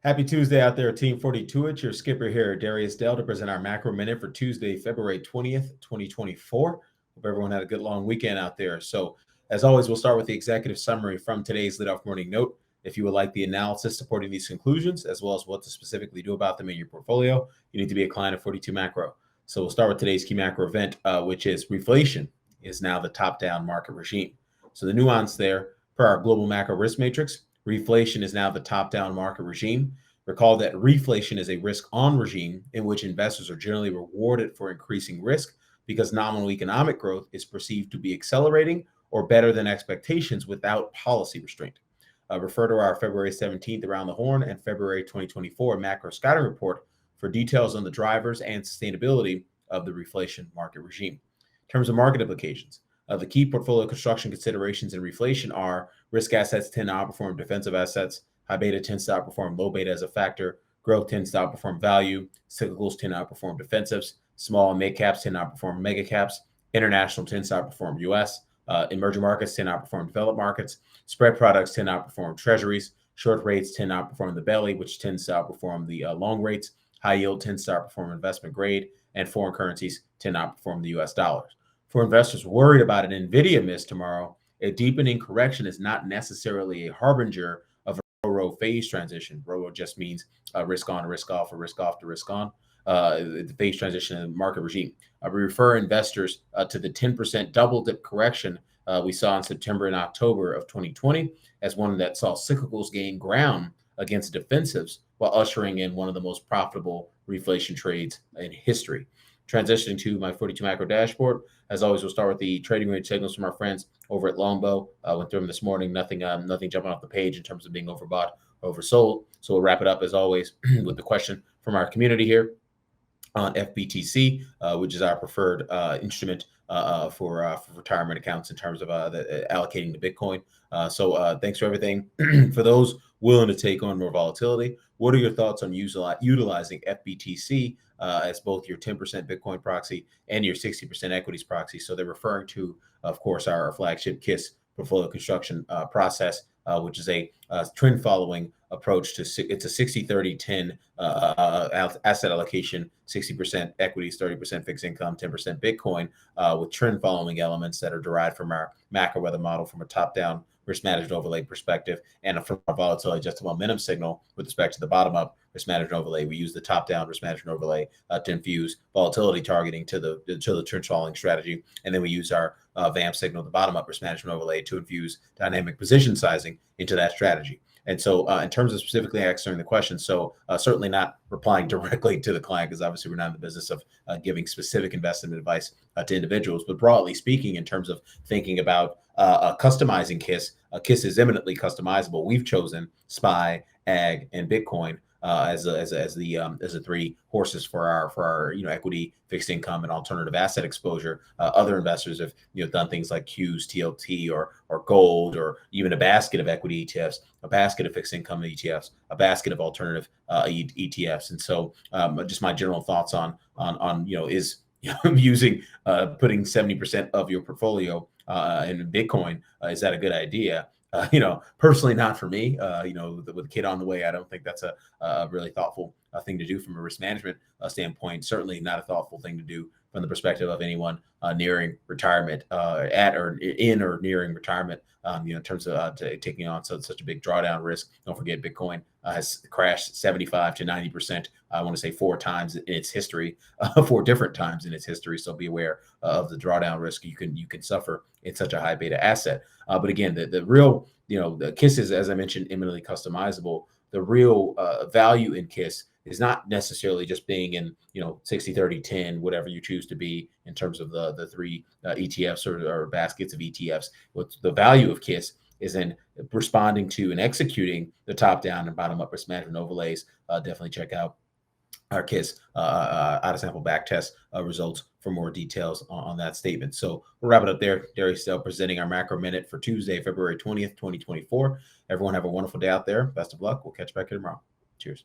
Happy Tuesday out there, Team 42. It's your skipper here, Darius Dale, to present our macro minute for Tuesday, February 20th, 2024. Hope everyone had a good long weekend out there. So, as always, we'll start with the executive summary from today's Lit Off Morning Note. If you would like the analysis supporting these conclusions, as well as what to specifically do about them in your portfolio, you need to be a client of 42 Macro. So, we'll start with today's key macro event, which is reflation is now the top-down market regime. So, the nuance there, per our global macro risk matrix, reflation is now the top-down market regime. Recall that reflation is a risk-on regime in which investors are generally rewarded for increasing risk because nominal economic growth is perceived to be accelerating or better than expectations without policy restraint. Refer to our February 17th Around the Horn and February 2024 Macro Scouting Report for details on the drivers and sustainability of the reflation market regime. In terms of market implications, the key portfolio construction considerations in reflation are risk assets tend to outperform defensive assets. High beta tends to outperform low beta as a factor. Growth tends to outperform value. Cyclicals tend to outperform defensives. Small and mid caps tend to outperform mega caps. International tends to outperform US. Emerging markets tend to outperform developed markets. Spread products tend to outperform treasuries. Short rates tend to outperform the belly, which tends to outperform the long rates. High yield tends to outperform investment grade. And foreign currencies tend to outperform the US dollars. For investors worried about an NVIDIA miss tomorrow, a deepening correction is not necessarily a harbinger of a RORO phase transition. RORO just means risk on to risk off or risk off to risk on. The phase transition in the market regime. We refer investors to the 10% double dip correction we saw in September and October of 2020 as one that saw cyclicals gain ground against defensives while ushering in one of the most profitable reflation trades in history. Transitioning to my 42 macro dashboard, as always, we'll start with the trading range signals from our friends over at Longbow. Went through them this morning. Nothing jumping off the page in terms of being overbought or oversold. So we'll wrap it up as always with the question from our community here on FBTC, which is our preferred instrument for retirement accounts in terms of allocating to Bitcoin. So thanks for everything. For those willing to take on more volatility, what are your thoughts on utilizing FBTC as both your 10% Bitcoin proxy and your 60% equities proxy? So they're referring to, of course, our flagship KISS portfolio construction process, which is a trend following approach to it's a 60-30-10 asset allocation, 60% equities, 30% fixed income, 10% Bitcoin, with trend following elements that are derived from our macro weather model from a top-down risk management overlay perspective, and from a volatility adjusted momentum signal with respect to the bottom up risk management overlay. We use the top down risk management overlay to infuse volatility targeting to the trend following strategy, and then we use our VAMP signal, the bottom up risk management overlay, to infuse dynamic position sizing into that strategy. And so in terms of specifically answering the question, so certainly not replying directly to the client, because obviously we're not in the business of giving specific investment advice to individuals, but broadly speaking, in terms of thinking about customizing KISS, KISS is eminently customizable. We've chosen SPY, AG, and Bitcoin as the three horses for our equity, fixed income, and alternative asset exposure. Other investors have done things like Qs, TLT, or gold, or even a basket of equity ETFs, a basket of fixed income ETFs, a basket of alternative ETFs. And so just my general thoughts on is using putting 70% of your portfolio in Bitcoin, is that a good idea? Personally, not for me. With a kid on the way, I don't think that's a really thoughtful thing to do from a risk management standpoint. Certainly not a thoughtful thing to do from the perspective of anyone nearing retirement, at or in or nearing retirement. In terms of taking on such a big drawdown risk. Don't forget, Bitcoin has crashed 75 to 90%. I want to say 4 times in its history, 4 different times in its history. So be aware of the drawdown risk you can suffer in such a high beta asset. But again, the real, the KISS is, as I mentioned, eminently customizable. The real value in KISS is not necessarily just being in 60-30-10, whatever you choose to be in terms of the three ETFs or baskets of ETFs. What's the value of KISS is in responding to and executing the top down and bottom up risk management overlays. Definitely check out our KISS out of sample back test results for more details on that statement. So we'll wrap it up there. Darius Dale presenting our macro minute for Tuesday, February 20th, 2024. Everyone have a wonderful day out there. Best of luck. We'll catch you back here tomorrow. Cheers.